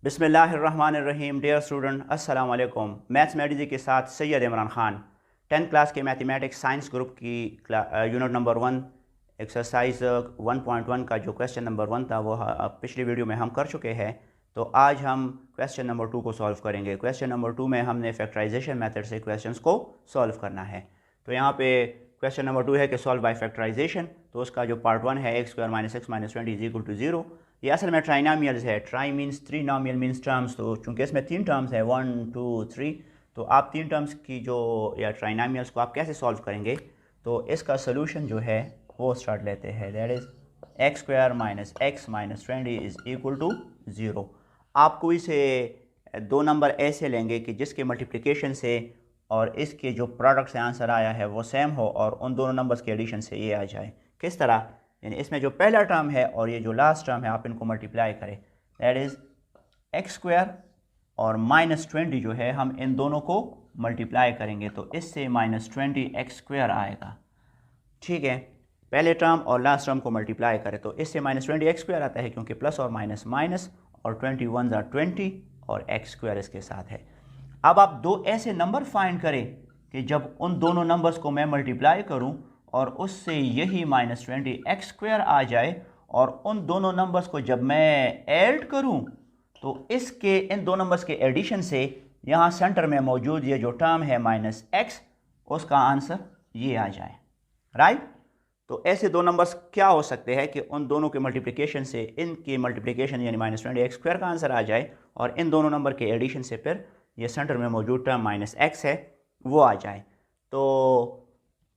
बिस्मिल्लाहिर्रहमानिर्रहीम। Dear student, अस्सलाम वालेकुम। मैथ्स मैडिजी के साथ सैयद इमरान ख़ान 10th क्लास के मैथमेटिक्स साइंस ग्रुप की यूनिट नंबर 1 एक्सरसाइज 1.1 का जो क्वेश्चन नंबर 1 था वो पिछली वीडियो में हम कर चुके हैं। तो आज हम क्वेश्चन नंबर 2 को सॉल्व करेंगे। क्वेश्चन नंबर 2 में हमने फैक्टराइजेशन मेथड से क्वेश्चंस को सॉल्व करना है। तो यहाँ पे क्वेश्चन नंबर 2 है कि सॉल्व बाय फैक्टराइजेशन। तो उसका जो पार्ट 1 है x² - x - 20 is equal to 0। ये असल में ट्राइनोमियल्स है। Try means three, नोमियल means terms. तो चूँकि इसमें 3 टर्म्स है 1 2 3, तो आप 3 टर्म्स की जो या ट्राइनोमियल्स को आप कैसे सॉल्व करेंगे। तो इसका सोल्यूशन जो है वो स्टार्ट लेते हैं। That is x² - x - 20 is equal to 0। आप कोई से दो नंबर ऐसे लेंगे कि जिसके मल्टीप्लिकेशन से और इसके जो प्रोडक्ट से आंसर आया है वो सेम हो और उन दोनों नंबर्स के एडिशन से ये आ जाए। किस तरह? यानी इसमें जो पहला टर्म है और ये जो लास्ट टर्म है आप इनको मल्टीप्लाई करें। दैट इज़ x² और -20 जो है हम इन दोनों को मल्टीप्लाई करेंगे तो इससे -20 x² आएगा। ठीक है, पहले टर्म और लास्ट टर्म को मल्टीप्लाई करें तो इससे -20 x² आता है क्योंकि प्लस और माइनस माइनस, और 21 = 20 और x² इसके साथ है। अब आप दो ऐसे नंबर फाइंड करें कि जब उन दोनों नंबर्स को मैं मल्टीप्लाई करूं और उससे यही -20 x² आ जाए, और उन दोनों नंबर्स को जब मैं ऐड करूं तो इसके इन दो नंबर्स के एडिशन से यहाँ सेंटर में मौजूद ये जो टर्म है -x, उसका आंसर ये आ जाए। राइट? तो ऐसे दो नंबर्स क्या हो सकते हैं कि उन दोनों के मल्टीप्लिकेशन से इनकी मल्टीप्लिकेशन यानी -20 x² का आंसर आ जाए, और इन दोनों नंबर के एडिशन से फिर ये सेंटर में मौजूद टर्म -x है वो आ जाए। तो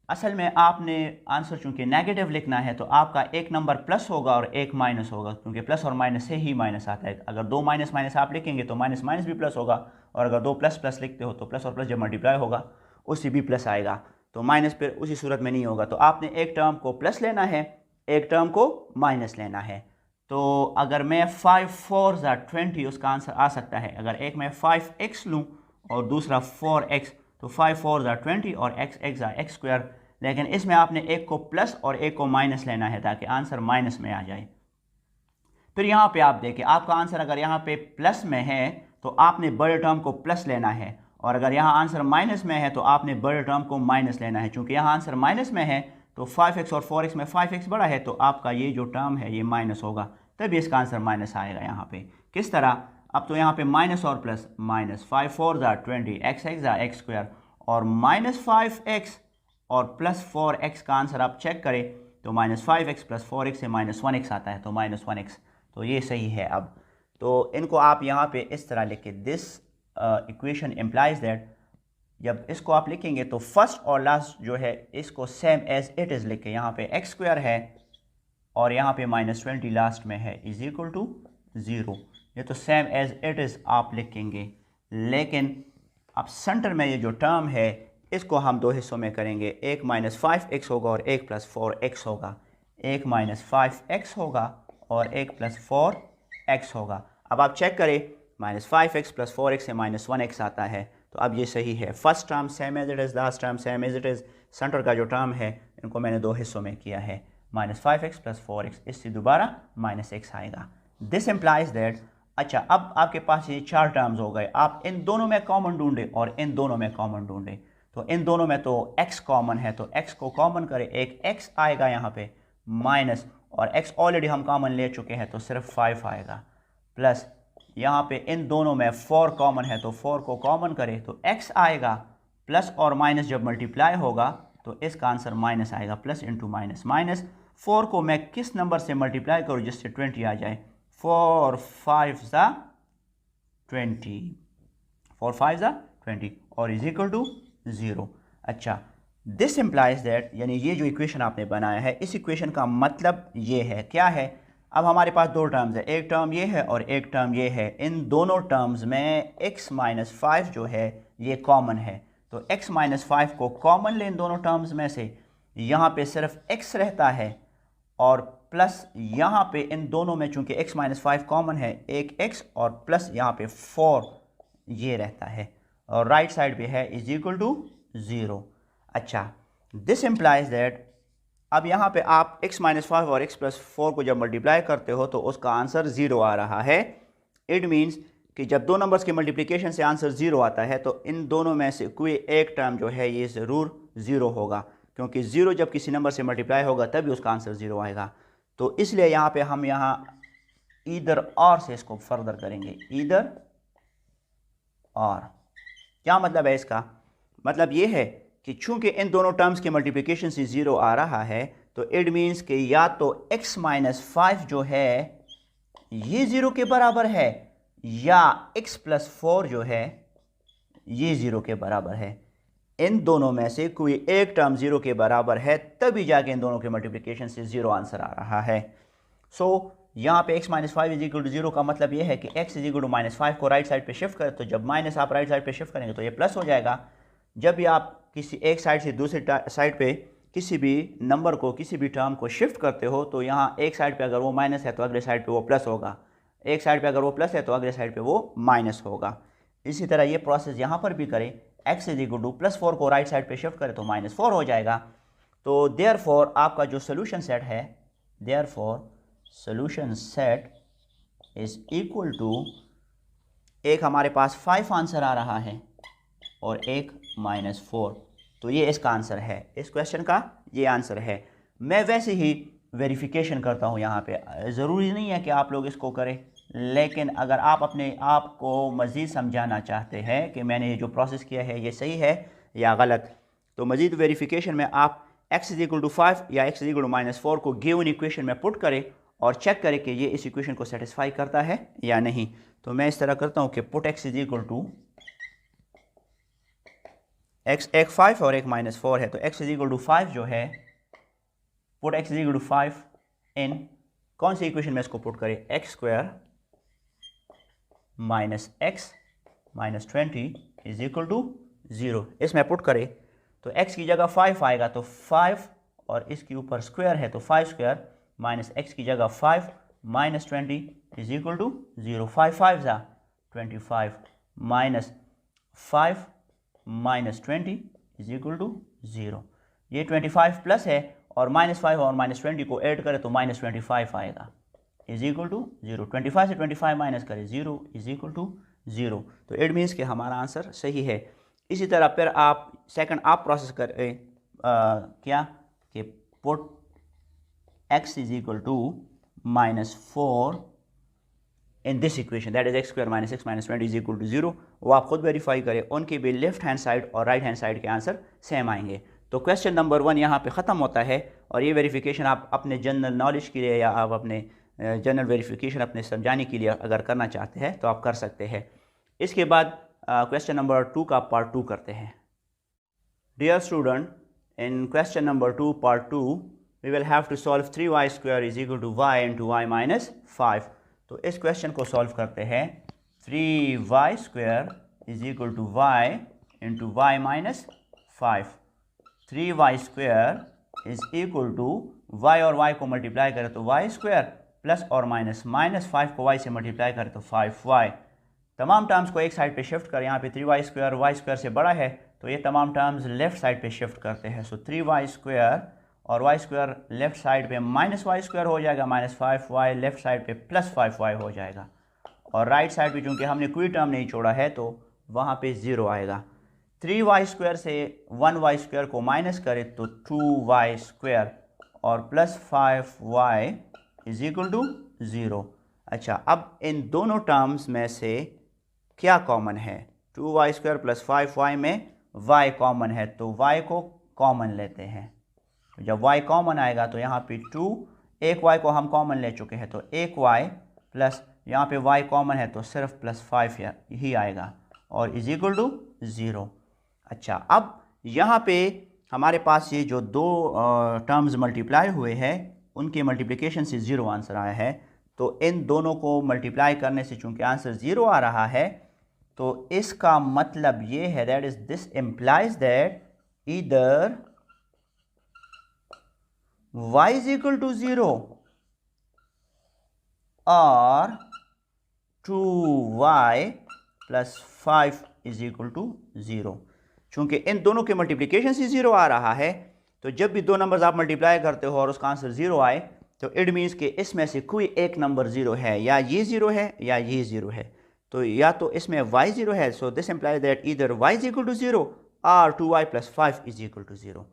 असल में आपने आंसर चूंकि नेगेटिव लिखना है तो आपका एक नंबर प्लस होगा और एक माइनस होगा, क्योंकि प्लस और माइनस से ही माइनस आता है। अगर दो माइनस माइनस आप लिखेंगे तो माइनस माइनस भी प्लस होगा, और अगर दो प्लस प्लस लिखते हो तो प्लस और प्लस जब मल्टीप्लाई होगा उससे भी प्लस आएगा, तो माइनस फिर उसी सूरत में नहीं होगा। तो आपने एक टर्म को प्लस लेना है, एक टर्म को माइनस लेना है। तो अगर मैं 5 4 = 20 उसका आंसर आ सकता है। अगर एक मैं 5x लूँ और दूसरा 4x, तो 5 4 = 20 और x x²। लेकिन इसमें आपने एक को प्लस और एक को माइनस लेना है ताकि आंसर माइनस में आ जाए। फिर यहाँ पे आप देखें, आपका आंसर अगर यहाँ पे प्लस में है तो आपने बड़े टर्म को प्लस लेना है, और अगर यहाँ आंसर माइनस में है तो आपने बड़े टर्म को माइनस लेना है। चूंकि यहाँ आंसर माइनस में है तो 5x और 4x में 5x बड़ा है तो आपका ये जो टर्म है ये माइनस होगा, तभी इसका आंसर माइनस आएगा यहाँ पे। किस तरह? अब तो यहाँ पे माइनस और प्लस, -5 4 = 20 x x² और -5x और +4x का आंसर आप चेक करें तो -5x + 4x से -1x आता है, तो -1x, तो ये सही है। अब तो इनको आप यहाँ पे इस तरह लिखे, दिस इक्वेशन इम्प्लाइज दैट। जब इसको आप लिखेंगे तो फर्स्ट और लास्ट जो है इसको सेम एज इट इज़ लिखे। यहाँ पे x² है और यहाँ पे -20 लास्ट में है इज इक्वल टू 0। ये तो सेम एज इट इज़ आप लिखेंगे, लेकिन अब सेंटर में ये जो टर्म है इसको हम दो हिस्सों में करेंगे। एक -5x होगा और एक +4x होगा। एक -5x होगा और एक +4x होगा। अब आप चेक करें, -5x + 4x से -1x आता है, तो अब ये सही है। First term same as it is, last term same as it is. Centre का जो टर्म है इनको मैंने दो हिस्सों में किया है, -5x + 4x, इससे दोबारा -x आएगा। This implies that. अच्छा, अब आपके पास ये चार टर्म्स हो गए। आप इन दोनों में कॉमन ढूंढें और इन दोनों में कॉमन ढूंढें। तो इन दोनों में तो x कॉमन है तो x को कॉमन करें, एक x आएगा यहाँ पे माइनस, और x ऑलरेडी हम कॉमन ले चुके हैं तो सिर्फ 5 आएगा, प्लस यहाँ पे इन दोनों में 4 कॉमन है तो 4 को कॉमन करें तो x आएगा, प्लस और माइनस जब मल्टीप्लाई होगा तो इसका आंसर माइनस आएगा, प्लस इंटू माइनस। माइनस 4 को मैं किस नंबर से मल्टीप्लाई करूँ जिससे 20 आ जाए? 4 5 = 20, 4 5 = 20 और इज इक्वल टू 0। अच्छा, दिस इम्प्लाइज दैट, यानी ये जो इक्वेशन आपने बनाया है इस इक्वेशन का मतलब ये है, क्या है? अब हमारे पास दो टर्म्स है, एक टर्म ये है और एक टर्म ये है। इन दोनों टर्म्स में x - 5 जो है ये कॉमन है, तो x - 5 को कॉमन ले इन दोनों टर्म्स में से। यहाँ पे सिर्फ x रहता है और प्लस यहाँ पे इन दोनों में चूंकि x - 5 कॉमन है, एक x और प्लस यहाँ पे 4 ये रहता है, और राइट साइड पे है इज इक्वल टू 0। अच्छा, दिस इम्प्लाइज दैट। अब यहाँ पे आप x - 5 और x + 4 को जब मल्टीप्लाई करते हो तो उसका आंसर 0 आ रहा है। इट मीन्स कि जब दो नंबर्स के मल्टीप्लिकेशन से आंसर ज़ीरो आता है तो इन दोनों में से कोई एक टर्म जो है ये ज़रूर ज़ीरो होगा, क्योंकि ज़ीरो जब किसी नंबर से मल्टीप्लाई होगा तभी उसका आंसर ज़ीरो आएगा। तो इसलिए यहाँ पे हम यहाँ ईदर और से इसको फर्दर करेंगे, ईदर और। क्या मतलब है इसका? मतलब ये है कि चूंकि इन दोनों टर्म्स के मल्टीप्लिकेशन से ज़ीरो आ रहा है तो इट मीन्स कि या तो x माइनस 5 जो है ये ज़ीरो के बराबर है या x प्लस 4 जो है ये ज़ीरो के बराबर है। इन दोनों में से कोई एक टर्म ज़ीरो के बराबर है तभी जाके इन दोनों के मल्टीप्लिकेशन से ज़ीरो आंसर आ रहा है। सो यहाँ पे x minus 5 is equal to zero का मतलब ये है कि x is equal to minus 5 को राइट साइड पे शिफ्ट करें तो जब माइनस आप राइट साइड पे शिफ्ट करेंगे तो ये प्लस हो जाएगा। जब भी आप किसी एक साइड से दूसरी साइड पे किसी भी नंबर को, किसी भी टर्म को शिफ्ट करते हो तो यहाँ एक साइड पे अगर वो माइनस है तो अगले साइड पे वो प्लस होगा, एक साइड पे अगर वो प्लस है तो अगले साइड पे वो माइनस होगा। इसी तरह ये प्रोसेस यहाँ पर भी करें, x is equal two plus 4 को राइट साइड पे शिफ्ट करें तो माइनस 4 हो जाएगा। तो देयरफॉर आपका जो सोल्यूशन सेट है, therefore solution set is equal to, एक हमारे पास 5 आंसर आ रहा है और एक माइनस 4, तो ये इसका आंसर है, इस क्वेश्चन का ये आंसर है। मैं वैसे ही वेरिफिकेशन करता हूँ यहाँ पे, ज़रूरी नहीं है कि आप लोग इसको करें, लेकिन अगर आप अपने आप को मज़ीद समझाना चाहते हैं कि मैंने ये जो प्रोसेस किया है ये सही है या गलत, तो मज़ीद वेरिफिकेशन में आप x इज इक्वल टू 5 या x is equal to minus 4 को गिवन इक्वेशन में पुट करें और चेक करें कि ये इस इक्वेशन को सेटिस्फाई करता है या नहीं। तो मैं इस तरह करता हूँ कि put x is equal to x, एक 5 और एक माइनस 4 है, तो x इज इक्वल टू 5 जो है, put x is equal to 5 in कौन सी इक्वेशन में इसको पुट करें, x square minus x minus 20 is equal to 0, इसमें पुट करें तो x की जगह 5 आएगा, तो 5 और इसके ऊपर स्क्वायर है तो 5 स्क्वायर माइनस x की जगह 5 माइनस 20 इज इक्वल टू 0, 5 5 जा 25 minus 5 minus 20 is equal to 0। ये 25 प्लस है और माइनस 5 और माइनस 20 को ऐड करें तो माइनस 25 आएगा इज इक्वल टू 0। 25 से 25 माइनस करें 0 इज इक्वल टू 0, तो इट मीन्स कि हमारा आंसर सही है। इसी तरह फिर आप सेकंड आप प्रोसेस करें, क्या कि put x is equal to minus 4 in this equation, that is x square minus x minus 20 is equal to 0। वो आप खुद वेरीफाई करें, उनके भी लेफ्ट हैंड साइड और राइट हैंड साइड के आंसर सेम आएंगे। तो क्वेश्चन नंबर 1 यहाँ पे ख़त्म होता है और ये वेरिफिकेशन आप अपने जनरल नॉलेज के लिए या आप अपने जनरल वेरिफिकेशन अपने समझाने के लिए अगर करना चाहते हैं तो आप कर सकते हैं। इसके बाद क्वेश्चन नंबर 2 का पार्ट 2 करते हैं। Dear student, in question number 2 part 2 we will have to solve 3y square is equal to y into y minus 5। तो इस क्वेश्चन को सॉल्व करते हैं। 3y square is equal to y into y minus 5। 3y square is equal to y और y को multiply करें तो y square plus और माइनस 5 को y से मल्टीप्लाई करें तो 5y। तमाम टर्म्स को एक साइड पे शिफ्ट करें, यहाँ पे 3y स्क्वायर y स्क्वायर से बड़ा है तो ये तमाम टर्म्स लेफ्ट साइड पे शिफ्ट करते हैं। सो 3y स्क्वायर और y स्क्वायर लेफ्ट साइड पे माइनस y स्क्वायर हो जाएगा, माइनस 5y लेफ्ट साइड पे प्लस 5y हो जाएगा, और राइट साइड पे चूँकि हमने कोई टर्म नहीं छोड़ा है तो वहाँ पे 0 आएगा। 3y स्क्वायर से 1y स्क्वायर को माइनस करें तो 2y स्क्वायर और plus 5y is equal to 0। अच्छा, अब इन दोनों टर्म्स में से क्या कॉमन है? 2y स्क्वायर प्लस 5y में y कॉमन है तो y को कॉमन लेते हैं। जब y कॉमन आएगा तो यहाँ पे 2, एक y को हम कॉमन ले चुके हैं तो एक y प्लस यहाँ पे y कॉमन है तो सिर्फ प्लस 5 ही आएगा और इज इक्वल टू 0। अच्छा, अब यहाँ पे हमारे पास ये जो दो टर्म्स मल्टीप्लाई हुए हैं उनके मल्टीप्लिकेशन से 0 आंसर आया है, तो इन दोनों को मल्टीप्लाई करने से चूँकि आंसर 0 आ रहा है तो इसका मतलब ये है that is this implies that either y is equal to 0 और 2y plus 5 is equal to 0। चूंकि इन दोनों के मल्टीप्लिकेशन से 0 आ रहा है तो जब भी दो नंबर्स आप मल्टीप्लाई करते हो और उसका आंसर 0 आए तो इट मीन्स कि इसमें से कोई एक नंबर 0 है, या ये 0 है या ये 0 है। तो या तो इसमें y0 है, so this implies that either y is equal to 0 और 2y plus 5 is equal to 0।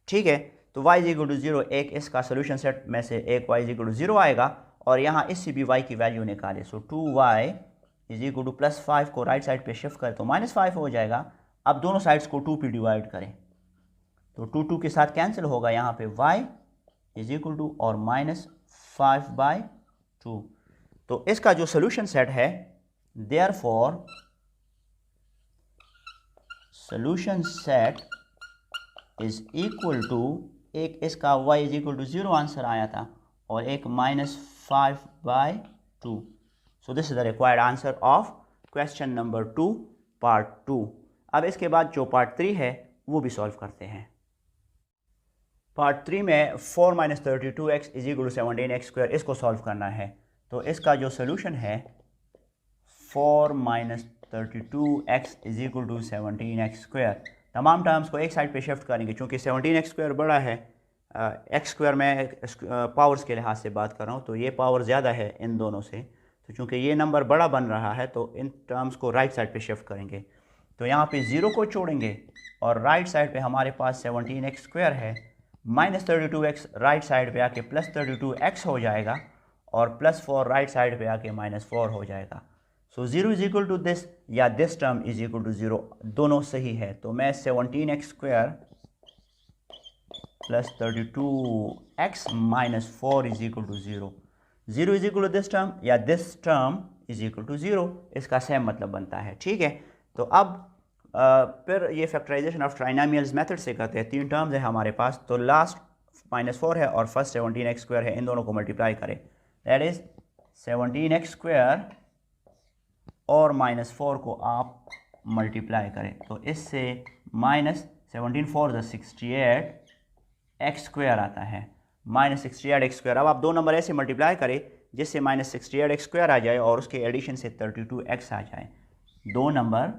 ठीक है, तो y इज इक्वल टू 0 एक इसका सोल्यूशन सेट में से एक y इज इक्वल टू 0 आएगा और यहाँ इससे भी y की वैल्यू निकाले। सो 2y is equal two plus 5 को राइट साइड पे शिफ्ट करें तो -5 हो जाएगा। अब दोनों साइड्स को 2 पे डिवाइड करें तो 2 के साथ कैंसिल होगा, यहाँ पे y इज इक्वल टू और -5/2। तो इसका जो सोल्यूशन सेट है, therefore solution set is equal to, एक इसका y is equal to 0 answer आया था और एक -5/2। So this is the required answer of question number 2 part 2। अब इसके बाद जो पार्ट 3 है वो भी सॉल्व करते हैं। पार्ट 3 में 4 - 32x is equal to 17x², इसको सॉल्व करना है। तो इसका जो सोल्यूशन है 4 - 32x is equal to 17x²। तमाम टर्म्स को एक साइड पे शिफ्ट करेंगे क्योंकि 17x² बड़ा है, x² में पावर्स के लिहाज से बात कर रहा हूँ तो ये पावर ज़्यादा है इन दोनों से, तो चूँकि ये नंबर बड़ा बन रहा है तो इन टर्म्स को राइट साइड पे शिफ्ट करेंगे। तो यहाँ पे 0 को छोड़ेंगे और राइट साइड पे हमारे पास 17x² है, -32x राइट साइड पे आके +32x हो जाएगा और +4 राइट साइड पे आके -4 हो जाएगा। So 0 is equal to this या this term is equal to 0, दोनों सही है। तो मैं 17x² + 32x - 4 is equal to 0, 0 is equal to this term या this term is equal to 0, इसका सेम मतलब बनता है। ठीक है, तो अब फिर ये फैक्टराइजेशन ऑफ ट्राइनोमियल्स मेथड से करते हैं। 3 टर्म्स है हमारे पास, तो लास्ट -4 है और फर्स्ट 17x² है, इन दोनों को मल्टीप्लाई करें, दैट इज 17x² और -4 को आप मल्टीप्लाई करें तो इससे -17 4 68 x² आता है, -68 x²। अब आप दो नंबर ऐसे मल्टीप्लाई करें जिससे -68 x² आ जाए और उसके एडिशन से 32x आ जाए। दो नंबर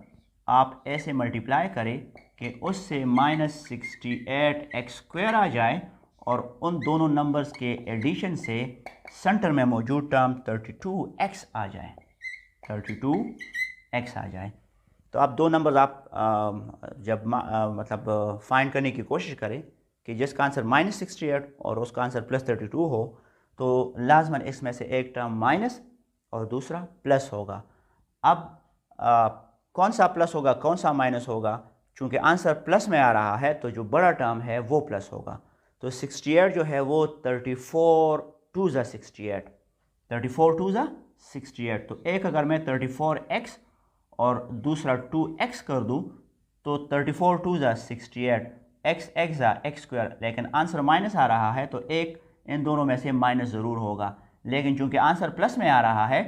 आप ऐसे मल्टीप्लाई करें कि उससे -68 x² आ जाए और उन दोनों नंबर्स के एडिशन से सेंटर में मौजूद टर्म 32x आ जाए, 32x आ जाए। तो अब दो नंबर्स आप जब मतलब फाइंड करने की कोशिश करें कि जिसका आंसर -68 और उसका आंसर +32 हो तो लाजमन इसमें से एक टर्म माइनस और दूसरा प्लस होगा। अब कौन सा प्लस होगा कौन सा माइनस होगा, चूँकि आंसर प्लस में आ रहा है तो जो बड़ा टर्म है वो प्लस होगा। तो 68 जो है वो 34 2 ज़ा 68, 34 2 ज़ा 68। तो एक अगर मैं 34x और दूसरा 2x कर दूँ तो 34 2 ज़ा 68, x ज़ा x², लेकिन आंसर माइनस आ रहा है तो एक इन दोनों में से माइनस ज़रूर होगा। लेकिन चूँकि आंसर प्लस में आ रहा है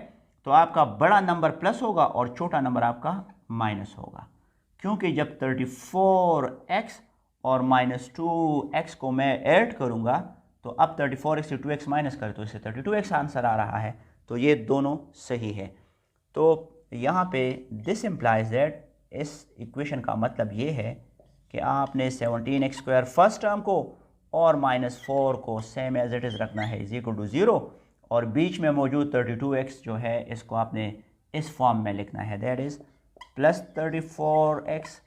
तो आपका बड़ा नंबर प्लस होगा और छोटा नंबर आपका माइनस होगा, क्योंकि जब 34x और -2x को मैं ऐड करूँगा तो अब 34x से 2x माइनस करें तो इससे 32x आंसर आ रहा है, तो ये दोनों सही है। तो यहाँ पे दिस इम्प्लाइज दैट, इस इक्वेशन का मतलब ये है कि आपने 17x² फर्स्ट टर्म को और -4 को सेम एज इट इज़ रखना है, इज इक्वल टू 0, और बीच में मौजूद 32x जो है इसको आपने इस फॉर्म में लिखना है, दैट इज़ +34x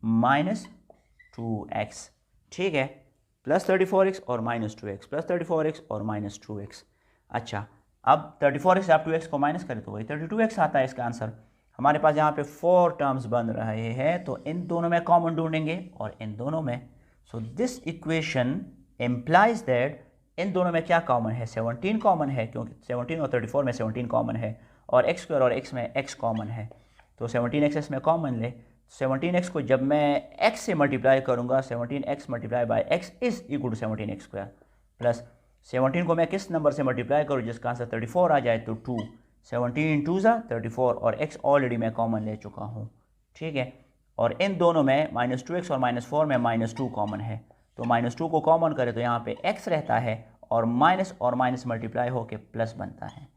- 2x। ठीक है, +34x और -2x, +34x और -2x। अच्छा, अब 34x से आप 2x को माइनस करें तो वही 32x आता है इसका आंसर। हमारे पास यहाँ पे 4 टर्म्स बन रहे हैं तो इन दोनों में कॉमन ढूंढेंगे और इन दोनों में। सो this equation implies that in दोनों में क्या कॉमन है, 17 कॉमन है, क्योंकि 17 और 34 में 17 कॉमन है और x² और x में x कॉमन है। तो 17x में कॉमन ले, 17x को जब मैं x से मल्टीप्लाई करूँगा 17x multiply by x is equal to 17x² plus 17 को मैं किस नंबर से मल्टीप्लाई करूँ जिसका आंसर 34 आ जाए तो 2, 17 2 ज़ा 34 और x ऑलरेडी मैं कॉमन ले चुका हूँ। ठीक है, और इन दोनों में -2x और -4 में -2 कॉमन है, तो -2 को कॉमन करें तो यहाँ पे x रहता है और माइनस मल्टीप्लाई होके प्लस बनता है,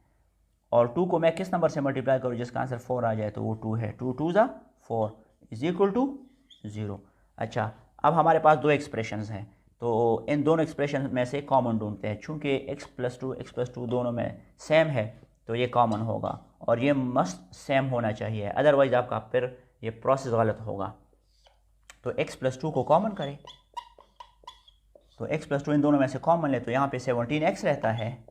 और 2 को मैं किस नंबर से मल्टीप्लाई करूँ जिसका आंसर 4 आ जाए तो वो 2 है, 2 2 ज़ा 4 इज इक्वल टू 0। अच्छा, अब हमारे पास दो एक्सप्रेशंस हैं तो इन दोनों एक्सप्रेशन में से कॉमन ढूंढते हैं। चूँकि x + 2 दोनों में सेम है तो ये कॉमन होगा और ये मस्ट सेम होना चाहिए, अदरवाइज आपका फिर ये प्रोसेस गलत होगा। तो x + 2 को कॉमन करें, तो x + 2 इन दोनों में से कॉमन ले तो यहाँ पे 17x रहता है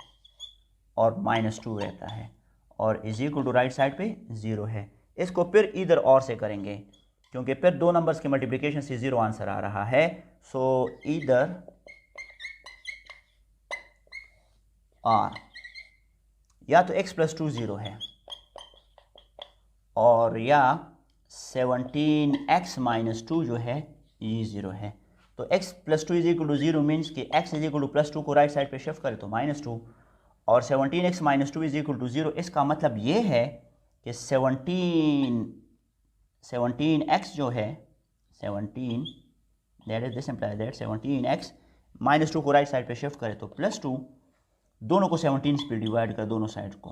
और -2 रहता है और = राइट साइड पे 0 है। इसको फिर इधर और से करेंगे क्योंकि फिर दो नंबर्स के मल्टीप्लिकेशन से 0 आंसर आ रहा है। सो इधर r या तो x + 2 0 है और या 17x - 2 जो है ये 0 है। तो x + 2 = 0 मीन्स कि x = +2 को राइट साइड पे शिफ्ट करें तो -2 और 17x - 2 = 0। इसका मतलब ये है कि 17x जो है 17 दिस इम्प्लाइज दैट 17x -2 को राइट साइड पे शिफ्ट करें तो +2, दोनों को 17 से डिवाइड कर दोनों साइड को,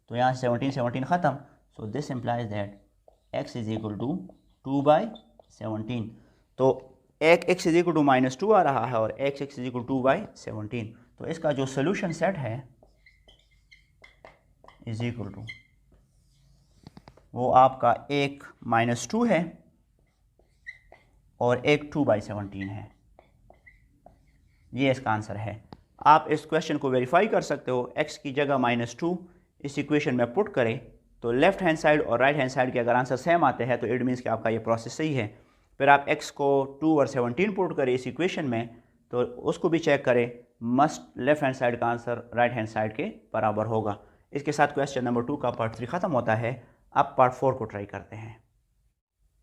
तो यहाँ 17 ख़त्म। सो दिस इम्प्लाइज दैट x = 2/17। तो एक x = -2 आ रहा है और x = 2/17। तो इसका जो सोल्यूशन सेट है = वो आपका एक -2 है और एक 2/17 है। ये इसका आंसर है। आप इस क्वेश्चन को वेरीफाई कर सकते हो। x की जगह -2 इस इक्वेशन में पुट करें तो लेफ्ट हैंड साइड और राइट हैंड साइड के अगर आंसर सेम आते हैं तो इट मीन्स कि आपका ये प्रोसेस सही है। फिर आप x को 2 और 17 पुट करें इस इक्वेशन में तो उसको भी चेक करें, मस्ट लेफ्ट हैंड साइड का आंसर राइट हैंड साइड के बराबर होगा। इसके साथ क्वेश्चन नंबर 2 का पार्ट 3 ख़त्म होता है। अब पार्ट 4 को ट्राई करते हैं।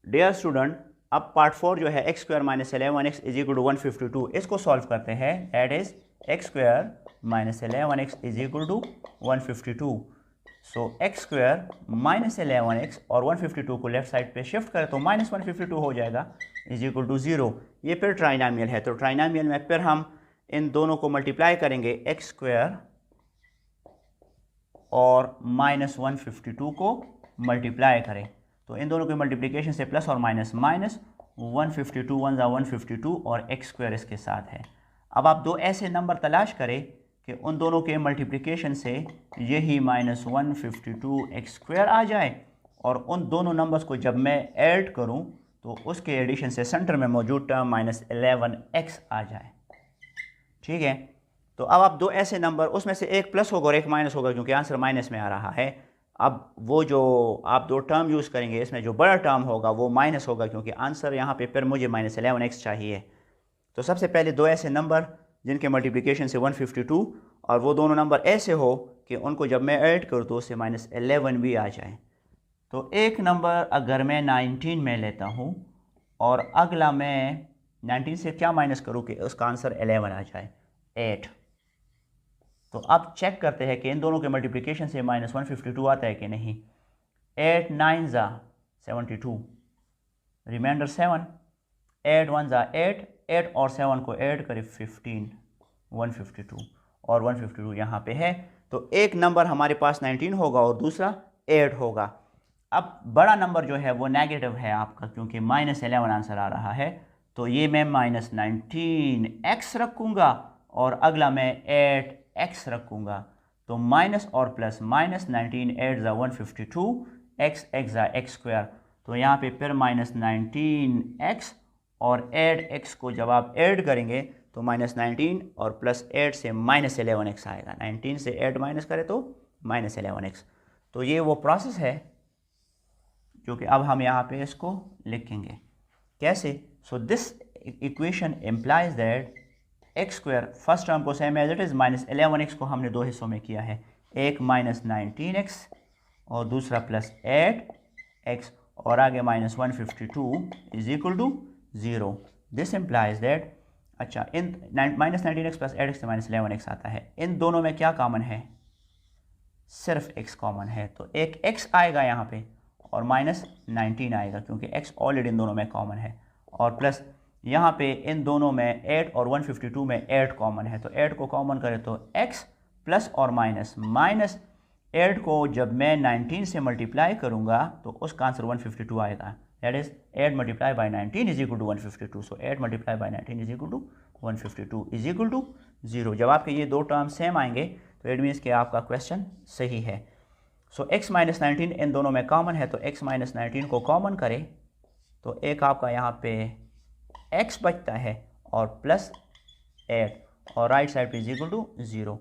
डियर स्टूडेंट, अब पार्ट 4 जो है x² - 11x = 152, इसको सॉल्व करते हैं। That is x² - 11x = 152। So x² - 11x और 152 को लेफ्ट साइड पे शिफ्ट करें तो -152 हो जाएगा = 0। ये फिर ट्राइनोमियल है तो ट्राइनोमियल में फिर हम इन दोनों को मल्टीप्लाई करेंगे, x² और -152 को मल्टीप्लाई करें तो इन दोनों के मल्टीप्लिकेशन से प्लस और माइनस 152 1 × 152 और x² इसके साथ है। अब आप दो ऐसे नंबर तलाश करें कि उन दोनों के मल्टीप्लिकेशन से यही -152 x² आ जाए और उन दोनों नंबर्स को जब मैं ऐड करूं तो उसके एडिशन से सेंटर में मौजूद टर्म -11x आ जाए। ठीक है, तो अब आप दो ऐसे नंबर, उसमें से एक प्लस होगा और एक माइनस होगा क्योंकि आंसर माइनस में आ रहा है। अब वो जो आप दो टर्म यूज़ करेंगे इसमें जो बड़ा टर्म होगा वो माइनस होगा क्योंकि आंसर यहाँ पे फिर मुझे -11x चाहिए। तो सबसे पहले दो ऐसे नंबर जिनके मल्टीप्लिकेशन से 152 और वो दोनों नंबर ऐसे हो कि उनको जब मैं ऐड करूँ तो उससे -11 भी आ जाए। तो एक नंबर अगर मैं 19 में लेता हूँ और अगला मैं 19 से क्या माइनस करूँ कि उसका आंसर 11 आ जाए, 8। तो अब चेक करते हैं कि इन दोनों के मल्टीप्लिकेशन से -152 आता है कि नहीं। 8 9 ज़ा 72, रिमाइंडर 7, 8 1 ज़ा 8, 8 और 7 को ऐड करें 15, 152 और 152 यहाँ पे है। तो एक नंबर हमारे पास 19 होगा और दूसरा 8 होगा। अब बड़ा नंबर जो है वो नेगेटिव है आपका क्योंकि -11 आंसर आ रहा है, तो ये मैं -19x रखूँगा और अगला मैं 8x रखूँगा। तो माइनस और प्लस, -19 8 ज़ा 152, x x ज़ा x²। तो यहाँ पे फिर -19x और 8x को जब आप ऐड करेंगे तो -19 और +8 से -11x आएगा। 19 से 8 माइनस करें तो -11x। तो ये वो प्रोसेस है जो कि अब हम यहाँ पे इसको लिखेंगे कैसे। So this equation implies that x² first term को same as it is -11x को हमने दो हिस्सों में किया है, एक -19x और दूसरा +8x और आगे -152 = 0। दिस इम्प्लाइज दैट, अच्छा इन -19x + 8x से -11x आता है। इन दोनों में क्या कॉमन है, सिर्फ x कॉमन है, तो एक x आएगा यहाँ पे और -19 आएगा क्योंकि x ऑलरेडी इन दोनों में कॉमन है, और प्लस यहाँ पे इन दोनों में 8 और 152 में 8 कॉमन है, तो 8 को कॉमन करें तो x प्लस और माइनस 8 को जब मैं 19 से मल्टीप्लाई करूँगा तो उसका आंसर 152 आएगा। That is 8 × 19 = 152। सो 8 × 19 = 152 0। जब आपके ये दो टर्म सेम आएंगे तो इट मीन्स कि आपका क्वेश्चन सही है। सो x माइनस 19 इन दोनों में कॉमन है, तो x माइनस 19 को कॉमन करें तो एक आपका यहाँ पे x बचता है और प्लस 8 और राइट साइड पे इज इक्वल टू 0।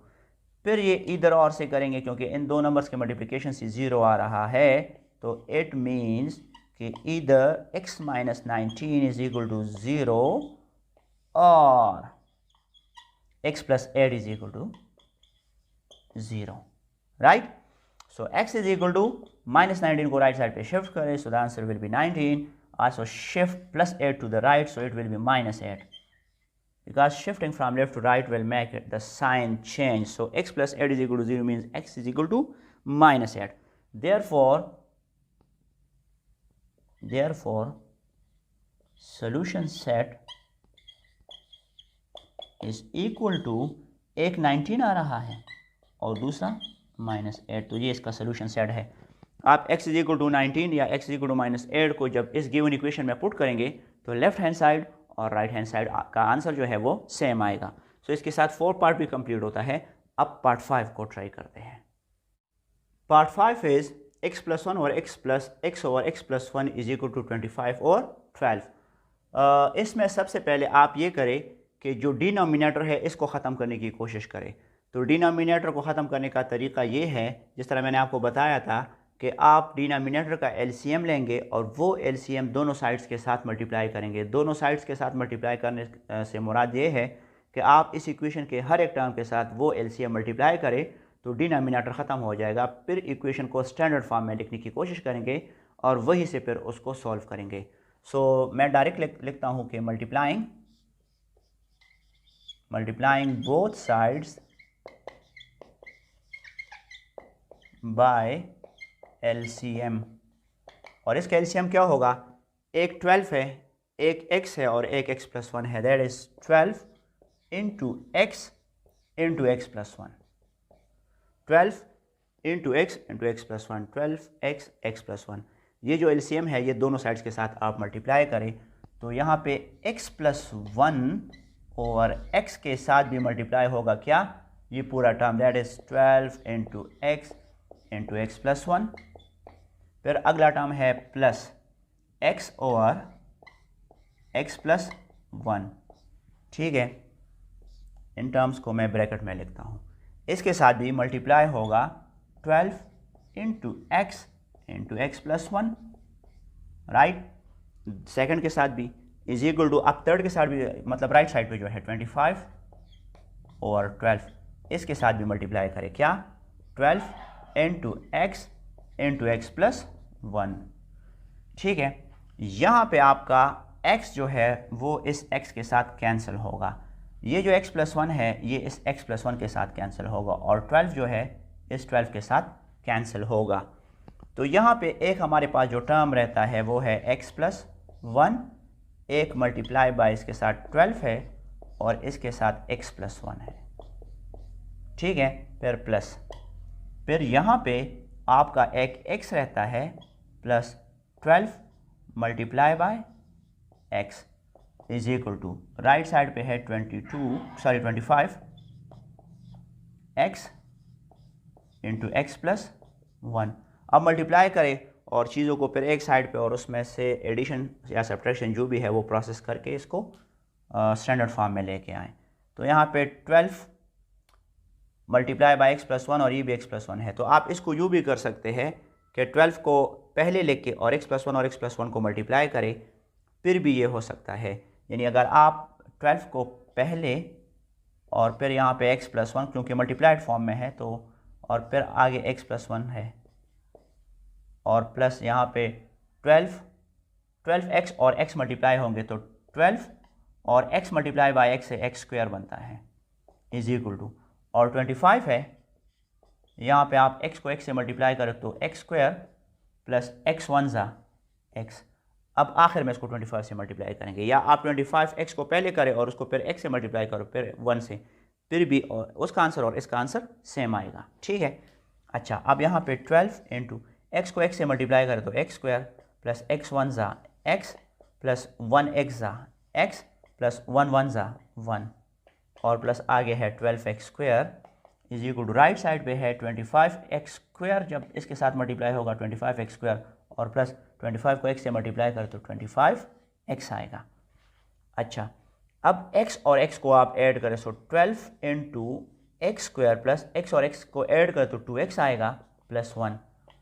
फिर ये इधर और से करेंगे क्योंकि इन दो नंबर्स के मल्टीप्लिकेशन से 0 आ रहा है, तो इट मीन्स कि इधर x minus 19 is equal to 0 और x plus 8 is equal to 0, right. So x is equal to minus 19 को राइट साइड पे शिफ्ट करें, so the answer will be 19। Also shift plus 8 to the right, so it will be minus 8, because shifting from left to right will make it the sign change. So x plus 8 is equal to 0 means x is equal to minus 8. Therefore solution set is equal to एक 19 आ रहा है और दूसरा minus 8, तो ये इसका solution set है। आप x इज इक्वल टू 19 या x is equal to minus 8 को जब इस गिवन इक्वेशन में पुट करेंगे तो लेफ्ट हैंड साइड और राइट हैंड साइड का आंसर जो है वो सेम आएगा। सो इसके साथ 4 पार्ट भी कंप्लीट होता है। अब पार्ट 5 को ट्राई करते हैं। पार्ट 5 इज x प्लस 1 और x over x plus 1 is equal to 25 और 12। इसमें सबसे पहले आप ये करें कि जो डिनोमिनेटर है इसको ख़त्म करने की कोशिश करें। तो डिनोमिनेटर को ख़त्म करने का तरीका ये है, जिस तरह मैंने आपको बताया था कि आप डिनोमिनेटर का एलसीएम लेंगे और वो एलसीएम दोनों साइड्स के साथ मल्टीप्लाई करेंगे। दोनों साइड्स के साथ मल्टीप्लाई करने से मुराद ये है कि आप इस इक्वेशन के हर एक टर्म के साथ वो एलसीएम मल्टीप्लाई करें तो डिनोमिनेटर ख़त्म हो जाएगा। फिर इक्वेशन को स्टैंडर्ड फॉर्म में लिखने की कोशिश करेंगे और वहीं से फिर उसको सॉल्व करेंगे। सो मैं डायरेक्ट लिखता हूँ कि multiplying both sides by LCM, और इसका LCM क्या होगा, एक 12 है, एक x है और एक x प्लस 1 है, that is 12 into x plus 1, 12 into x plus 1, 12x x plus 1। ये जो LCM है ये दोनों साइड्स के साथ आप मल्टीप्लाई करें तो यहाँ पे x प्लस 1 और x के साथ भी मल्टीप्लाई होगा क्या, ये पूरा term, that is 12 into x plus 1। फिर अगला टर्म है plus x over x plus 1, ठीक है। इन टर्म्स को मैं ब्रैकेट में लिखता हूँ। इसके साथ भी मल्टीप्लाई होगा 12 into x plus 1, right. Second के साथ भी इज इक्वल टू, अब थर्ड के साथ भी मतलब राइट साइड पे जो है 25 और 12, इसके साथ भी मल्टीप्लाई करें क्या, 12 इंटू x प्लस 1, ठीक है। यहाँ पे आपका x जो है वो इस x के साथ कैंसिल होगा, ये जो x प्लस 1 है ये इस x प्लस 1 के साथ कैंसिल होगा और 12 जो है इस 12 के साथ कैंसिल होगा। तो यहाँ पे एक हमारे पास जो टर्म रहता है वो है x प्लस 1, एक मल्टीप्लाई बाय इसके साथ 12 है और इसके साथ x प्लस 1 है, ठीक है। फिर प्लस, फिर यहाँ पे आपका एक x रहता है plus 12 multiply by x is equal to, right side पे है 25 x इंटू x प्लस 1। अब मल्टीप्लाई करें और चीज़ों को फिर एक साइड पे और उसमें से एडिशन या सब्ट्रैक्शन जो भी है वो प्रोसेस करके इसको स्टैंडर्ड फॉर्म में लेके आएँ। तो यहाँ पे 12 मल्टीप्लाई बाय x प्लस 1 और ये भी x प्लस 1 है, तो आप इसको यूँ भी कर सकते हैं कि 12 को पहले लेके और x प्लस 1 और x प्लस 1 को मल्टीप्लाई करें, फिर भी ये हो सकता है। यानी अगर आप 12 को पहले और फिर यहाँ पे x प्लस 1 क्योंकि मल्टीप्लाइड फॉर्म में है तो, और फिर आगे x प्लस 1 है और प्लस यहाँ पे 12x और x मल्टीप्लाई होंगे तो 12 और x मल्टीप्लाई बाय x से x स्क्वायर बनता है इज इक्वल टू, और 25 है, यहाँ पे आप x को x से मल्टीप्लाई करें तो x स्क्वायर प्लस x1 ज़ा x। अब आखिर में इसको 25 से मल्टीप्लाई करेंगे, या आप 25x को पहले करें और उसको फिर x से मल्टीप्लाई करो फिर 1 से, फिर भी उसका आंसर और इसका आंसर सेम आएगा, ठीक है। अच्छा, अब यहाँ पे 12 इंटू x को x से मल्टीप्लाई करें तो x स्क्वायर प्लस x1 ज़ा x प्लस 1x ज़ा x प्लस 1 ज़ा 1 और प्लस आगे है 12x square is equal to right side पे है 25x², जब इसके साथ मल्टीप्लाई होगा 25x² और प्लस 25 को x से मल्टीप्लाई करें तो 25x आएगा। अच्छा, अब x और x को आप ऐड करें तो 12 इंटू x² प्लस x और x को ऐड करें तो 2x आएगा प्लस 1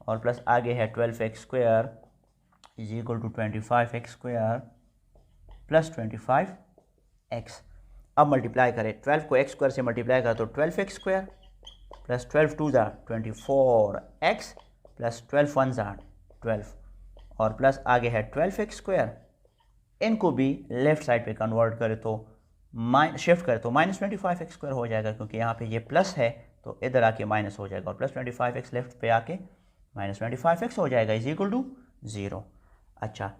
और प्लस आगे है 12x² is equal to 25x² plus 25x। अब मल्टीप्लाई करें, 12 को x² से मल्टीप्लाई करें तो 12x² प्लस 12 2 ज़ा 24x प्लस 12 1 ज़ा 12 और प्लस आगे है 12x²। इनको भी लेफ्ट साइड पे कन्वर्ट करें तो शिफ्ट करें तो -25x² हो जाएगा, क्योंकि यहाँ पे ये प्लस है तो इधर आके माइनस हो जाएगा और प्लस 25x लेफ्ट पे आके -25x हो जाएगा इज इक्वल टू 0। अच्छा,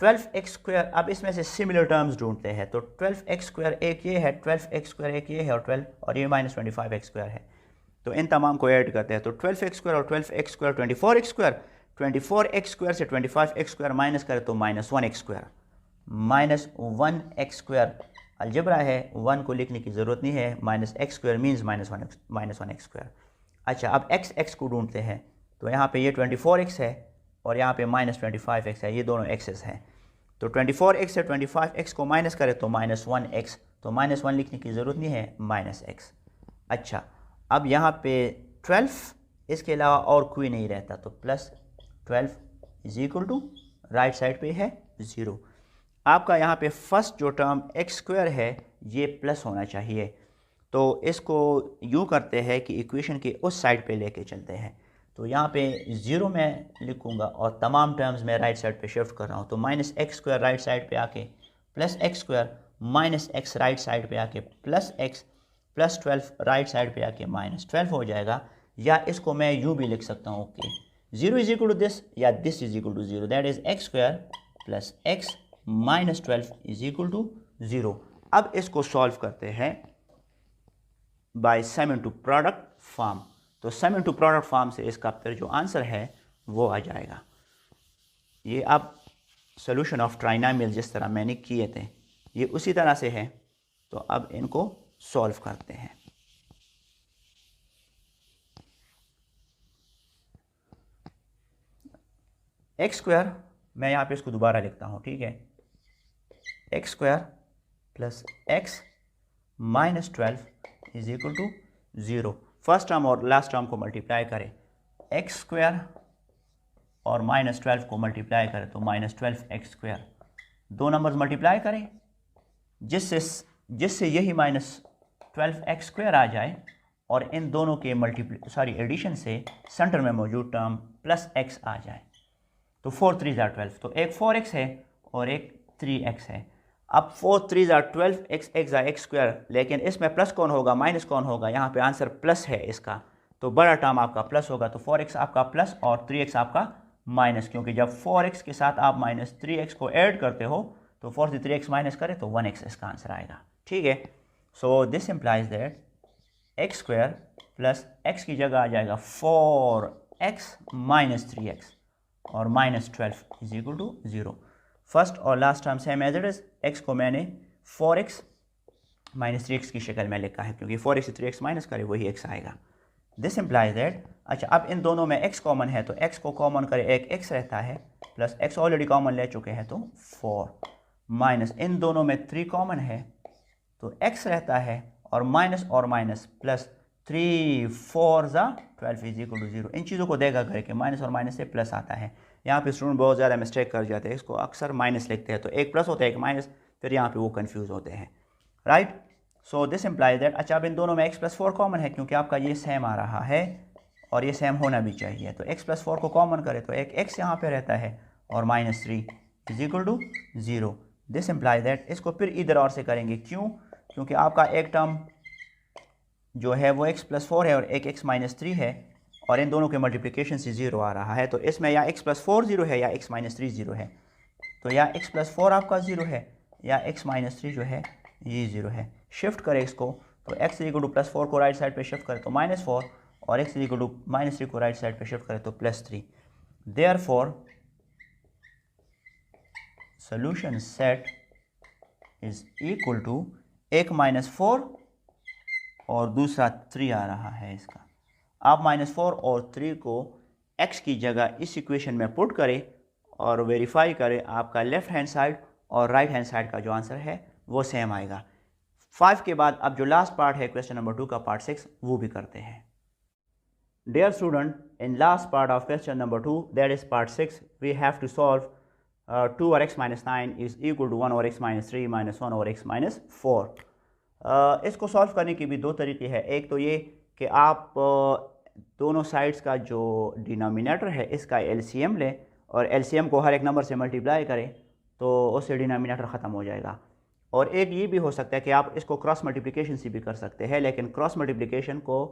12x², अब इसमें से सिमिलर टर्म्स ढूंढते हैं तो 12x² एक ये है, 12x² एक ये है और ये -25x² है, तो इन तमाम को ऐड करते हैं तो 12x² और 12x² 24x², 24x² से 25x² माइनस करें तो -1x², -1x²। अलजेब्रा है, 1 को लिखने की ज़रूरत नहीं है, -x² मीन्स -1x²। अच्छा, अब x को ढूंढते हैं तो यहाँ पे ये 24x है और यहाँ पे -25x है, ये दोनों x's हैं, तो 24x से 25x को माइनस करें तो -1x, तो -1 लिखने की ज़रूरत नहीं है, -x। अच्छा, अब यहाँ पे 12 इसके अलावा और कोई नहीं रहता तो plus 12 is equal to right side पे है 0। आपका यहाँ पे फर्स्ट जो टर्म x² है ये प्लस होना चाहिए, तो इसको यूँ करते हैं कि इक्वेशन के उस साइड पे लेके चलते हैं, तो यहाँ पे 0 मैं लिखूँगा और तमाम टर्म्स मैं राइट साइड पे शिफ्ट कर रहा हूँ, तो -x² राइट साइड पे आके plus x² -x right side पे आके plus x plus 12 right side पे आके -12 हो जाएगा। या इसको मैं यूँ भी लिख सकता हूँ कि 0 इज इक्वल टू दिस या this is equal to 0, that is x² plus x -12 is equal to 0। अब इसको सॉल्व करते हैं by sum into product form, तो सम इनटू प्रोडक्ट फॉर्म से इसका फिर जो आंसर है वो आ जाएगा। ये अब सोल्यूशन ऑफ ट्राइनोमियल जिस तरह मैंने किए थे ये उसी तरह से है, तो अब इनको सॉल्व करते हैं। x² मैं यहाँ पे इसको दोबारा लिखता हूँ, ठीक है, x² plus x -12 is equal to 0। First term और लास्ट टर्म को मल्टीप्लाई करें, x² और -12 को मल्टीप्लाई करें तो -12x², दो नंबर्स मल्टीप्लाई करें जिससे यही -12x² आ जाए और इन दोनों के एडिशन से सेंटर में मौजूद टर्म प्लस x आ जाए, तो 4 3 ज़ा 12, तो एक 4x है और एक 3x है। अब 4 3 ज़ा 12 x ज़ा x², लेकिन इसमें प्लस कौन होगा माइनस कौन होगा, यहाँ पे आंसर प्लस है इसका, तो बड़ा टर्म आपका प्लस होगा, तो 4x आपका प्लस और 3x आपका माइनस, क्योंकि जब 4x के साथ आप -3x को ऐड करते हो तो 4 से 3x माइनस करें तो 1x इसका आंसर आएगा, ठीक है। So this implies that x² plus x की जगह आ जाएगा 4x -3x और -12 इज इक्वल टू 0। फर्स्ट और last term same as it is, x को मैंने 4x -3x की शक्ल में लिखा है, क्योंकि 4x से 3x माइनस करें वही x आएगा। दिस इम्प्लाइज दैट, अच्छा अब इन दोनों में x कॉमन है तो x को कॉमन करें, एक x रहता है प्लस x ऑलरेडी कॉमन ले चुके हैं तो 4 माइनस इन दोनों में 3 कॉमन है तो x रहता है और माइनस प्लस 3 4 ज़ा 12 इज इक्वल टू 0। इन चीज़ों को देखा करके माइनस और माइनस से प्लस आता है, यहाँ पे स्टूडेंट बहुत ज़्यादा मिस्टेक कर जाते हैं, इसको अक्सर माइनस लिखते हैं, तो एक प्लस होता है एक माइनस, फिर यहाँ पे वो कंफ्यूज होते हैं, right. So this implies that, अच्छा अब इन दोनों में x + 4 कॉमन है, क्योंकि आपका ये सेम आ रहा है और ये सेम होना भी चाहिए, तो x + 4 को कॉमन करें तो एक x यहाँ पे रहता है और -3 is equal to 0। This implies that, इसको फिर इधर और से करेंगे, क्यों, क्योंकि आपका एक टर्म जो है वो x + 4 है और एक x -3 है और इन दोनों के मल्टीप्लिकेशन से 0 आ रहा है, तो इसमें या x + 4 0 है या x -3 0 है, तो या x + 4 आपका 0 है या x -3 जो है ये 0 है। शिफ्ट करें इसको, तो x = +4 को राइट साइड पे शिफ्ट करें तो -4 और x = -3 को राइट साइड पे शिफ्ट करें तो +3। Therefore solution set is equal to 1 - 4 और दूसरा 3 आ रहा है इसका। आप -4 और 3 को x की जगह इस इक्वेशन में पुट करें और वेरीफाई करें, आपका लेफ़्ट हैंड साइड और राइट हैंड साइड का जो आंसर है वो सेम आएगा। 5 के बाद अब जो लास्ट पार्ट है क्वेश्चन नंबर 2 का पार्ट 6 वो भी करते हैं। Dear student, in last part of question number 2, that is part 6, we have to solve 2 over x minus 9 is equal to 1 over x minus 3 minus 1 over x minus 4। इसको solve करने की भी दो तरीके हैं। एक तो ये कि आप दोनों साइड्स का जो डिनोमिनेटर है इसका एलसीएम लें और एलसीएम को हर एक नंबर से मल्टीप्लाई करें तो उससे डिनोमिनेटर ख़त्म हो जाएगा। और एक ये भी हो सकता है कि आप इसको क्रॉस मल्टीप्लिकेशन से भी कर सकते हैं, लेकिन क्रॉस मल्टीप्लिकेशन को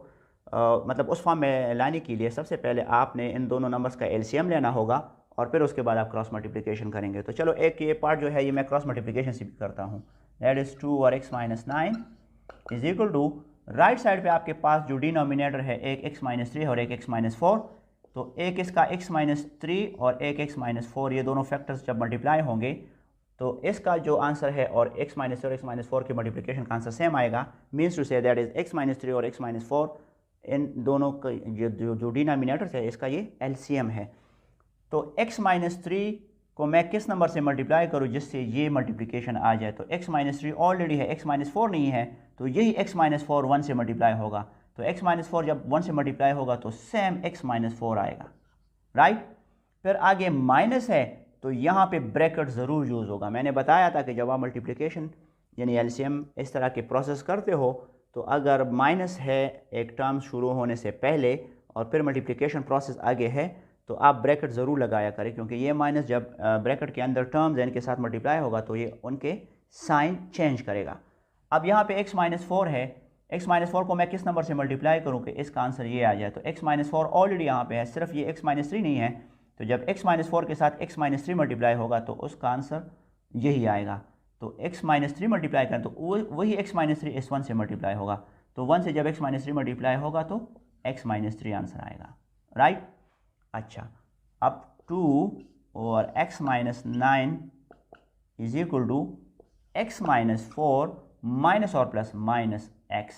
मतलब उस फॉर्म में लाने के लिए सबसे पहले आपने इन दोनों नंबर्स का एलसीएम लेना होगा और फिर उसके बाद आप क्रॉस मल्टीप्लिकेशन करेंगे। तो चलो एक ये पार्ट जो है ये मैं क्रॉस मल्टीप्लिकेशन से भी करता हूँ। दैट इज़ 2 और x minus 9 is equal to, right side पे आपके पास जो डिनोमिनेटर है एक x माइनस 3 और एक x माइनस 4, तो एक इसका x माइनस 3 और एक x माइनस 4 ये दोनों फैक्टर्स जब मल्टीप्लाई होंगे तो इसका जो आंसर है और x माइनस 3 और x माइनस 4 के मल्टीप्लिकेशन का आंसर सेम आएगा। मीन्स टू से दैट इज़ x माइनस 3 और x माइनस 4 इन दोनों का जो डिनोमिनेटर्स है इसका ये एलसीएम है। तो x माइनस 3 को मैं किस नंबर से मल्टीप्लाई करूँ जिससे ये मल्टीप्लिकेशन आ जाए, तो x माइनस 3 ऑलरेडी है, x माइनस 4 नहीं है, तो यही x माइनस 4 1 से मल्टीप्लाई होगा। तो x माइनस 4 जब 1 से मल्टीप्लाई होगा तो सेम x माइनस 4 आएगा, राइट। फिर आगे माइनस है तो यहाँ पे ब्रैकेट ज़रूर यूज़ होगा। मैंने बताया था कि जब आप मल्टीप्लिकेशन यानी एलसीएम इस तरह के प्रोसेस करते हो तो अगर माइनस है एक टर्म शुरू होने से पहले और फिर मल्टीप्लिकेशन प्रोसेस आगे है तो आप ब्रैकेट ज़रूर लगाया करें, क्योंकि ये माइनस जब ब्रैकेट के अंदर टर्म्स हैं इनके साथ मल्टीप्लाई होगा तो ये उनके साइन चेंज करेगा। अब यहाँ पे x माइनस 4 है, x माइनस 4 को मैं किस नंबर से मल्टीप्लाई करूँ कि इसका आंसर ये आ जाए, तो x माइनस 4 ऑलरेडी यहाँ पे है, सिर्फ ये x माइनस 3 नहीं है, तो जब x माइनस 4 के साथ x माइनस 3 मल्टीप्लाई होगा तो उसका आंसर यही आएगा। तो x माइनस 3 मल्टीप्लाई करें तो वही x माइनस 3 इस 1 से मल्टीप्लाई होगा, तो 1 से जब x माइनस 3 मल्टीप्लाई होगा तो x माइनस 3 आंसर आएगा, राइट। अच्छा, अब 2 और x minus 9 is equal to x minus 4 minus और प्लस माइनस x,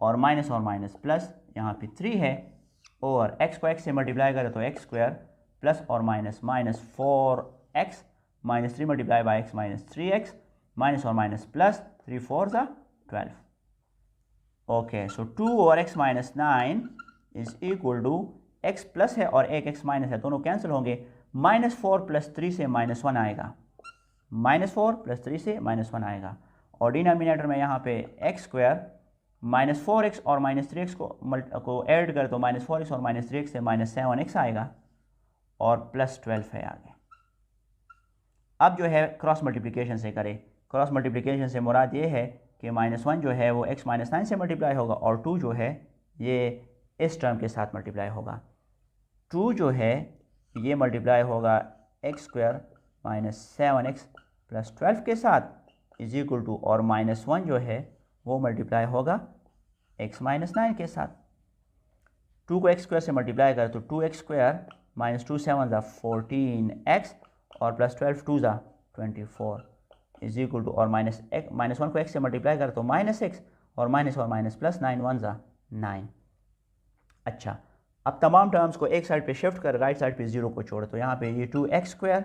और माइनस प्लस यहाँ पे 3 है, और x को x से मल्टीप्लाई करें तो x स्क्वायर प्लस और minus 4x minus 3 multiply by x minus 3x minus और माइनस प्लस 3 4 12। ओके, सो 2 और x minus 9 is equal to, x plus है और एक x माइनस है, दोनों कैंसिल होंगे, -4 प्लस 3 से -1 आएगा, -4 प्लस 3 से -1 आएगा, और डिनोमिनेटर में यहाँ पे x स्क्वायर -4x और -3x को ऐड कर तो -4x और -3x से -7x आएगा, और प्लस 12 है आगे। अब जो है क्रॉस मल्टीप्लिकेशन से करें। क्रॉस मल्टीप्लिकेशन से मुराद ये है कि -1 जो है वो x माइनस 9 से मल्टीप्लाई होगा, और 2 जो है ये इस टर्म के साथ मल्टीप्लाई होगा। 2 जो है ये मल्टीप्लाई होगा x square minus 7x plus 12 के साथ इज इक्वल टू, और -1 जो है वो मल्टीप्लाई होगा x माइनस 9 के साथ। 2 को x स्क्वायर से मल्टीप्लाई करें तो 2x स्क्वायर माइनस 2 7 14x और प्लस 12 2 24 इज इक्वल टू, और -1 को x से मल्टीप्लाई करें तो -x और माइनस प्लस 9 1 9। अच्छा, अब तमाम टर्म्स को एक साइड पे शिफ्ट कर राइट साइड पे 0 को छोड़े, तो यहाँ पे ये 2x स्क्वायर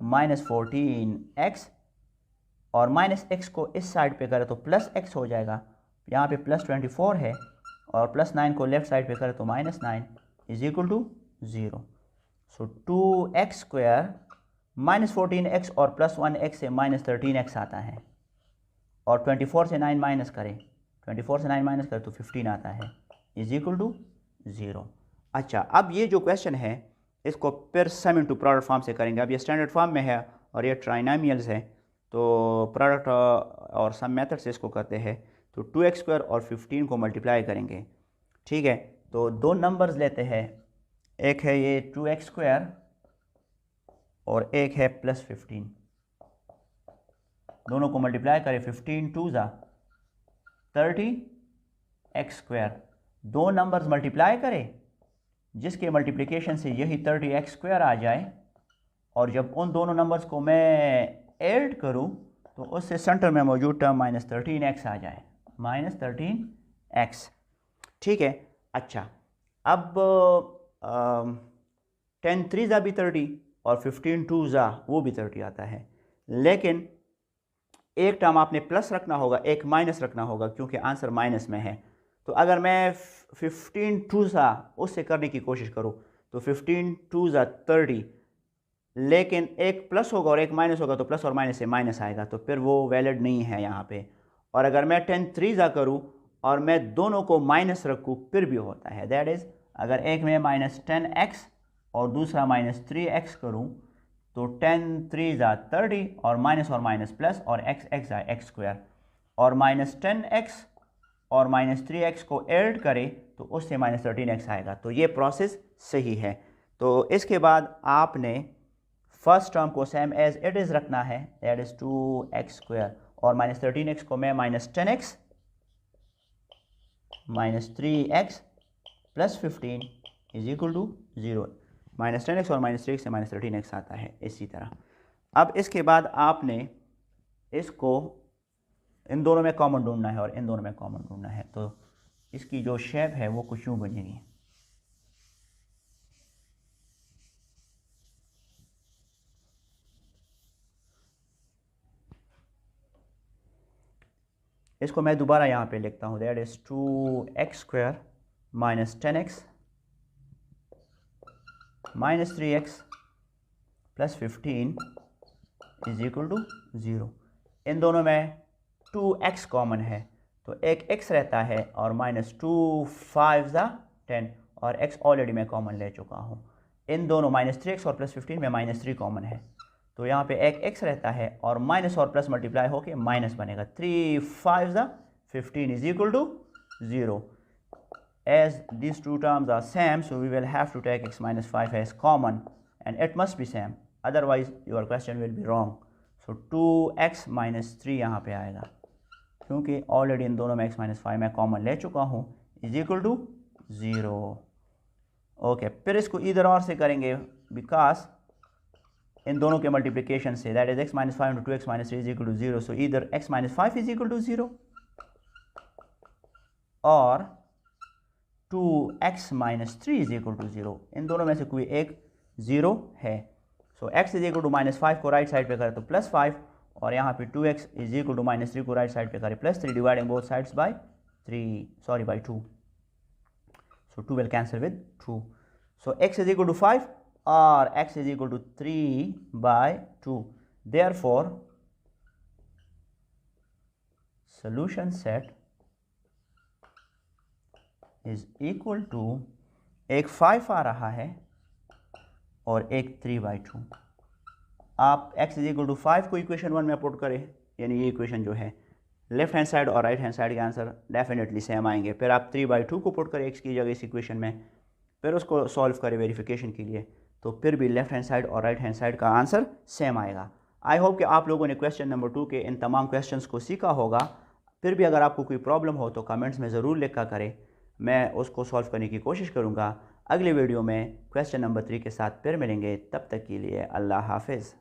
माइनस 14x और माइनस x को इस साइड पे करें तो प्लस x हो जाएगा, यहाँ पे प्लस 24 है, और प्लस 9 को लेफ्ट साइड पे करें तो -9 is equal to 0। So 2x square -14x और प्लस 1x से -13x आता है, और 24 से 9 माइनस करें, 24 से 9 माइनस करें तो 15 आता है इज इक्वल टू 0। अच्छा, अब ये जो क्वेश्चन है इसको फिर सम इनटू प्रोडक्ट फॉर्म से करेंगे। अब ये स्टैंडर्ड फॉर्म में है और ये ट्राइनोमियल्स है, तो प्रोडक्ट और सम मेथड से इसको करते हैं। तो 2x स्क्वायर और 15 को मल्टीप्लाई करेंगे, ठीक है। तो दो नंबर्स लेते हैं, एक है ये 2x स्क्वायर और एक है प्लस 15, दोनों को मल्टीप्लाई करें, 15 2 30x स्क्वायर, दो नंबर्स मल्टीप्लाई करें जिसके मल्टीप्लिकेशन से यही 30x स्क्वायर आ जाए, और जब उन दोनों नंबर्स को मैं ऐड करूं तो उससे सेंटर में मौजूद टर्म -13x आ जाए, -13 एक्स। ठीक है, अच्छा अब 10 3 ज़ा भी 30 और 15 2 ज़ा वो भी 30 आता है, लेकिन एक टर्म आपने प्लस रखना होगा, एक माइनस रखना होगा, क्योंकि आंसर माइनस में है। तो अगर मैं 15 2 ज़ा उससे करने की कोशिश करूँ तो 15 2 ज़ा 30, लेकिन एक प्लस होगा और एक माइनस होगा, तो प्लस और माइनस से माइनस आएगा, तो फिर वो वैलिड नहीं है यहाँ पे। और अगर मैं 10 3 ज़ा करूँ और मैं दोनों को माइनस रखूँ फिर भी होता है। दैट इज़ अगर एक में -10x और दूसरा -3x करूँ तो 10 3 ज़ा 30 और माइनस प्लस और x ज़ा x स्क्वायर, और -10x और -3x को ऐड करें तो उससे -13x आएगा। तो ये प्रोसेस सही है। तो इसके बाद आपने फर्स्ट टर्म को सेम एज इट इज़ रखना है, दैट इज़ 2x स्क्वायर, और -13x को मैं -10x -3x plus 15 is equal to 0। -10x और -3x से -13x आता है। इसी तरह अब इसके बाद आपने इसको इन दोनों में कॉमन ढूंढना है और इन दोनों में कॉमन ढूंढना है। तो इसकी जो शेप है वो कुछ यूँ बनेगी। इसको मैं दोबारा यहाँ पे लिखता हूँ, that is 2x square -10x -3x plus 15 is equal to 0। इन दोनों में 2x कॉमन है तो एक x रहता है, और -2 5 ज़ा 10, और x ऑलरेडी मैं कॉमन ले चुका हूँ। इन दोनों -3x और प्लस 15 में -3 कॉमन है, तो यहाँ पे एक x रहता है और माइनस और प्लस मल्टीप्लाई होके माइनस बनेगा। 3 5 ज़ा 15 is equal to 0। As these two terms are same, so we will have to take x minus 5 as common, and it must be same, otherwise your question will be wrong. So 2x minus 3 यहाँ पे आएगा, क्योंकि already in दोनों में x minus 5 मैं common ले चुका हूँ, इज इक्वल टू 0। ओके, फिर इसको इधर और से करेंगे, बिकॉज इन दोनों के मल्टीप्लिकेशन से, that is x minus 5 into 2x minus 3 is equal to 0. So either x minus 5 is equal to 0 और 2x minus 3 is equal to 0। इन दोनों में से कोई एक 0 है। सो x इज इक्वल टू -5 को राइट साइड पे करें तो +5, और यहाँ पे 2x इज इक्वल टू -3 को राइट साइड पे करें +3, dividing both sides by 2। So 2 will cancel with 2. So x is equal to 5 or x is equal to 3 by 2. Therefore, solution set is equal to एक 5 आ रहा है और एक 3 by 2। आप x is equal to 5 को equation 1 में put करें, यानी ये इक्वेशन जो है लेफ्ट हैंड साइड और राइट हैंड साइड के आंसर डेफिनेटली सेम आएंगे। फिर आप 3 by 2 को पुट करें x की जगह इस इक्वेशन में, फिर उसको सॉल्व करें वेरिफिकेशन के लिए, तो फिर भी लेफ्ट हैंड साइड और राइट हैंड साइड का आंसर सेम आएगा। आई होप कि आप लोगों ने क्वेश्चन नंबर 2 के इन तमाम क्वेश्चंस को सीखा होगा। फिर भी अगर आपको कोई प्रॉब्लम हो तो कमेंट्स में ज़रूर लिखा करें, मैं उसको सॉल्व करने की कोशिश करूँगा। अगले वीडियो में क्वेश्चन नंबर 3 के साथ फिर मिलेंगे, तब तक के लिए अल्लाह हाफिज़।